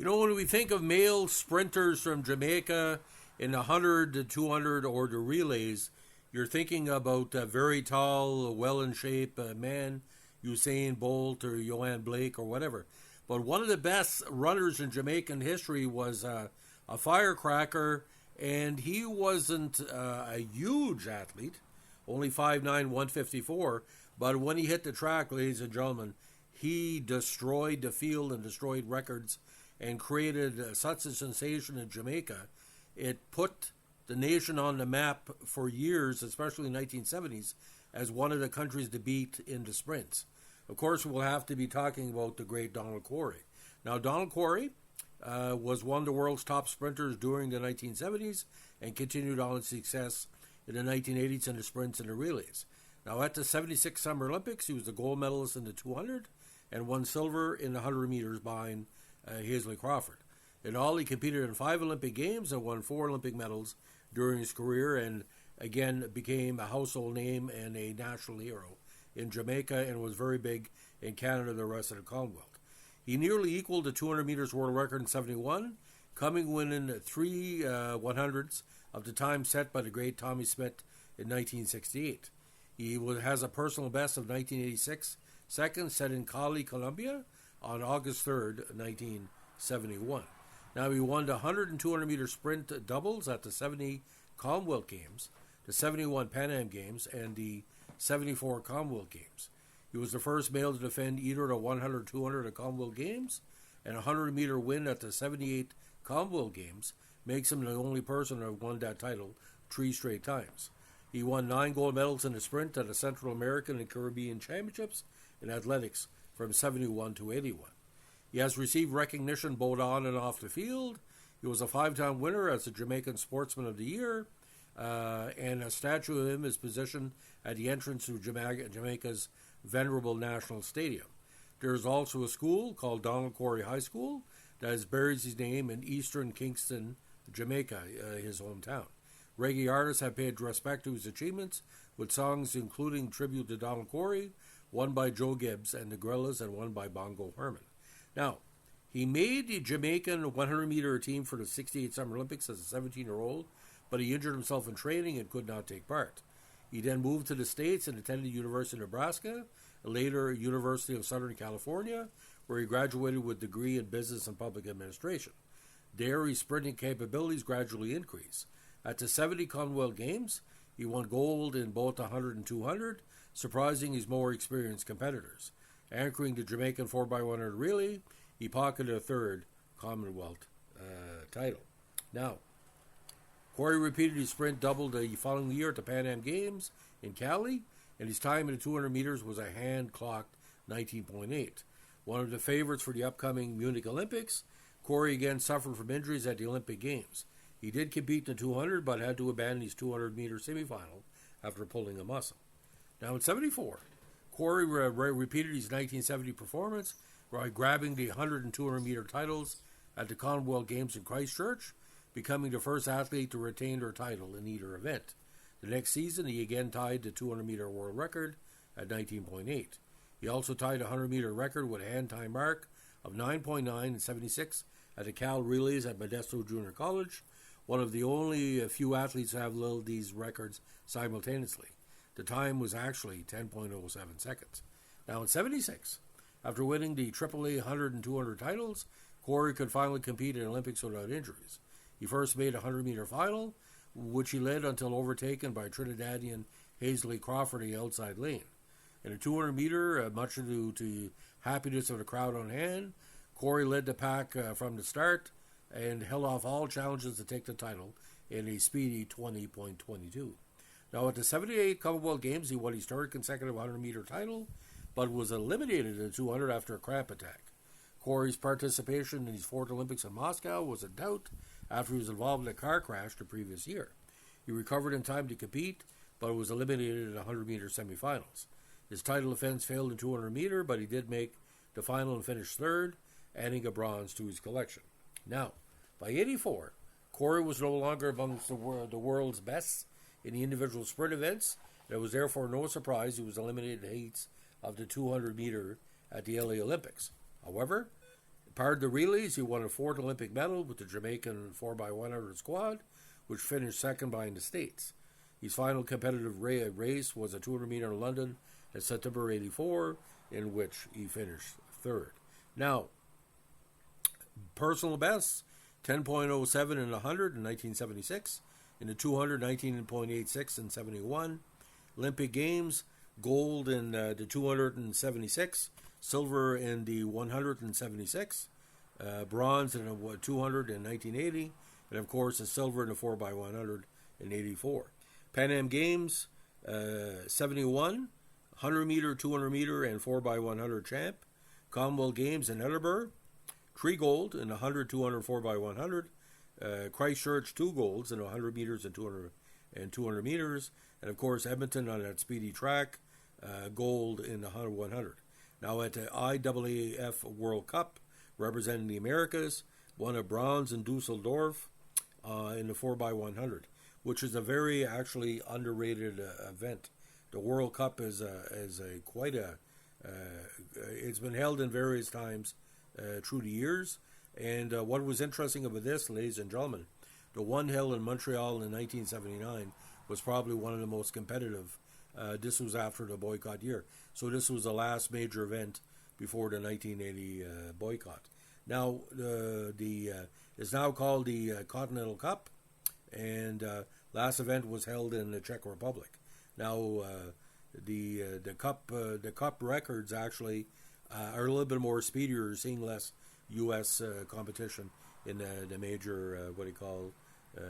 When we think of male sprinters from Jamaica in the 100 to 200 or the relays, you're thinking about a very tall, well in shape man, Usain Bolt or Joanne Blake or whatever. But one of the best runners in Jamaican history was a firecracker, and he wasn't a huge athlete, only 5'9", 154. But when he hit the track, ladies and gentlemen, he destroyed the field and destroyed records and created such a sensation in Jamaica. It put the nation on the map for years, especially in the 1970s, as one of the countries to beat in the sprints. Of course, we'll have to be talking about the great Donald Quarrie. Now, Donald Quarrie was one of the world's top sprinters during the 1970s and continued on his success in the 1980s in the sprints and the relays. Now, at the 76 Summer Olympics, he was the gold medalist in the 200 and won silver in the 100 meters behind Hazley Crawford. In all, he competed in 5 Olympic Games and won 4 Olympic medals during his career, and again became a household name and a national hero in Jamaica, and was very big in Canada and the rest of the Commonwealth. He nearly equaled the 200 meters world record in 71, coming within 3 100ths of the time set by the great Tommy Smith in 1968. He has a personal best of 1986 seconds set in Cali, Colombia on August 3rd, 1971. Now, he won the 100 and 200 meter sprint doubles at the 70 Commonwealth Games, the 71 Pan Am Games, and the 74 Commonwealth Games. He was the first male to defend either the 100 200 at Commonwealth Games, and a 100 meter win at the 78 Commonwealth Games makes him the only person to have won that title 3 straight times. He won 9 gold medals in the sprint at the Central American and Caribbean Championships in athletics from 71 to 81. He has received recognition both on and off the field. He was a 5-time winner as the Jamaican Sportsman of the Year, and a statue of him is positioned at the entrance to Jamaica's venerable National Stadium. There is also a school called Donald Quarrie High School that bears his name in eastern Kingston, Jamaica, his hometown. Reggae artists have paid respect to his achievements with songs including tribute to Donald Quarrie, one by Joe Gibbs and the Gorillaz, and one by Bongo Herman. Now, he made the Jamaican 100-meter team for the 68 Summer Olympics as a 17-year-old, but he injured himself in training and could not take part. He then moved to the States and attended the University of Nebraska, and later University of Southern California, where he graduated with a degree in business and public administration. There, his sprinting capabilities gradually increased. At the 70 Commonwealth Games, he won gold in both the 100 and 200, surprising his more experienced competitors. Anchoring the Jamaican 4x100 relay, he pocketed a 3rd Commonwealth title. Now, Quarrie repeated his sprint double the following year at the Pan Am Games in Cali, and his time in the 200 meters was a hand-clocked 19.8. One of the favorites for the upcoming Munich Olympics, Quarrie again suffered from injuries at the Olympic Games. He did compete in the 200, but had to abandon his 200-meter semifinal after pulling a muscle. Now, in 74, Quarrie repeated his 1970 performance by grabbing the 100 and 200-meter titles at the Commonwealth Games in Christchurch, becoming the first athlete to retain their title in either event. The next season, he again tied the 200-meter world record at 19.8. He also tied a 100-meter record with a hand time mark of 9.9 and 76 at the Cal Relays at Modesto Junior College, one of the only few athletes to have held these records simultaneously. The time was actually 10.07 seconds. Now, in 76, after winning the AAA 100 and 200 titles, Quarrie could finally compete in the Olympics without injuries. He first made a 100-meter final, which he led until overtaken by Trinidadian Hazley Crawford in the outside lane. In a 200-meter, much due to happiness of the crowd on hand, Quarrie led the pack from the start and held off all challenges to take the title in a speedy 20.22. Now, at the 78 Commonwealth Games, he won his third consecutive 100-meter title, but was eliminated in the 200 after a cramp attack. Quarrie's participation in his 4th Olympics in Moscow was in doubt after he was involved in a car crash the previous year. He recovered in time to compete, but was eliminated in the 100-meter semifinals. His title defense failed in 200-meter, but he did make the final and finished 3rd, adding a bronze to his collection. Now, by 84, Quarrie was no longer amongst the world's best in the individual sprint events, and it was therefore no surprise he was eliminated in the heats of the 200-meter at the LA Olympics. However, Part of the relays, he won a 4th Olympic medal with the Jamaican 4x100 squad, which finished second behind the States. His final competitive race was a 200 meter in London in September '84, in which he finished third. Now, personal bests: 10.07 in the 100 in 1976, in the 200, 19.86 in '71. Olympic Games: gold in the 276, silver in the 176, bronze in the 200 in 1980, and of course a silver in the 4x100 in '84. Pan Am Games: 71, 100 meter, 200 meter, and 4x100 champ. Commonwealth Games in Edinburgh: 3 gold in 100, 200, 4x100. Christchurch: 2 golds in 100 meters and 200 meters. And of course, Edmonton on that speedy track, gold in the 100. Now at the IAAF World Cup, representing the Americas, won a bronze in Dusseldorf in the 4x100, which is a very actually underrated event. The World Cup is it's been held in various times through the years. And what was interesting about this, ladies and gentlemen, the one held in Montreal in 1979 was probably one of the most competitive. This was after the boycott year. So this was the last major event before the 1980 boycott. Now, it's now called the Continental Cup, and last event was held in the Czech Republic. Now, the cup records actually are a little bit more speedier, seeing less U.S. competition in the major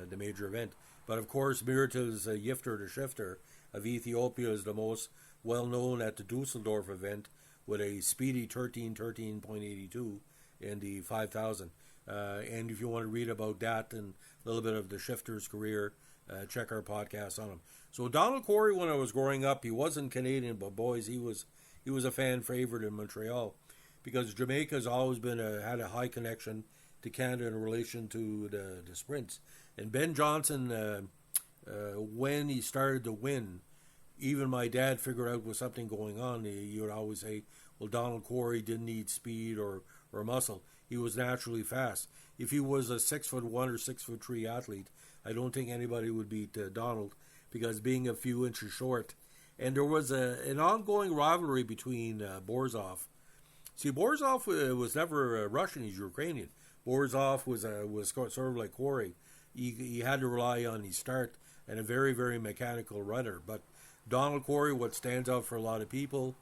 the major event. But of course, Miratas Yifter the Shifter of Ethiopia is the most well known at the Dusseldorf event with a speedy 13.82 in the 5,000. And if you want to read about that and a little bit of the Shifter's career, check our podcast on him. So Donald Quarrie, when I was growing up, he wasn't Canadian, but boys, he was a fan favorite in Montreal, because Jamaica's always been had a high connection to Canada in relation to the sprints. And Ben Johnson, when he started to win, even my dad figured out was something going on. He would always say, well, Donald Quarrie didn't need speed or muscle. He was naturally fast. If he was a 6'1" or 6'3" athlete, I don't think anybody would beat Donald, because being a few inches short. And there was an ongoing rivalry between Borzov. See, Borzov was never Russian; he's Ukrainian. Borzov was sort of like Quarrie. He had to rely on his start and a very, very mechanical runner. But Donald Quarrie, what stands out for a lot of people,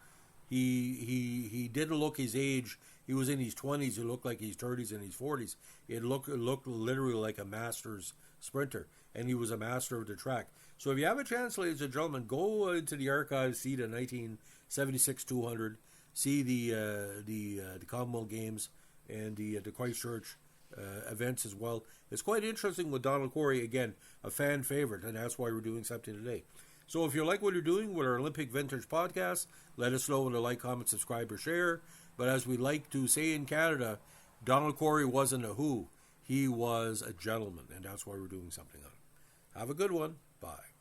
he didn't look his age. He was in his 20s. He looked like his 30s and his 40s. It looked literally like a master's sprinter, and he was a master of the track. So if you have a chance, ladies and gentlemen, go into the archives, see the 1976 200, see the Commonwealth Games and the Christchurch events as well. It's quite interesting with Donald Quarrie, again, a fan favorite, and that's why we're doing something today. So if you like what you're doing with our Olympic Vintage podcast, let us know in the like, comment, subscribe, or share. But as we like to say in Canada, Donald Quarrie wasn't a who. He was a gentleman, and that's why we're doing something on it. Have a good one. Bye.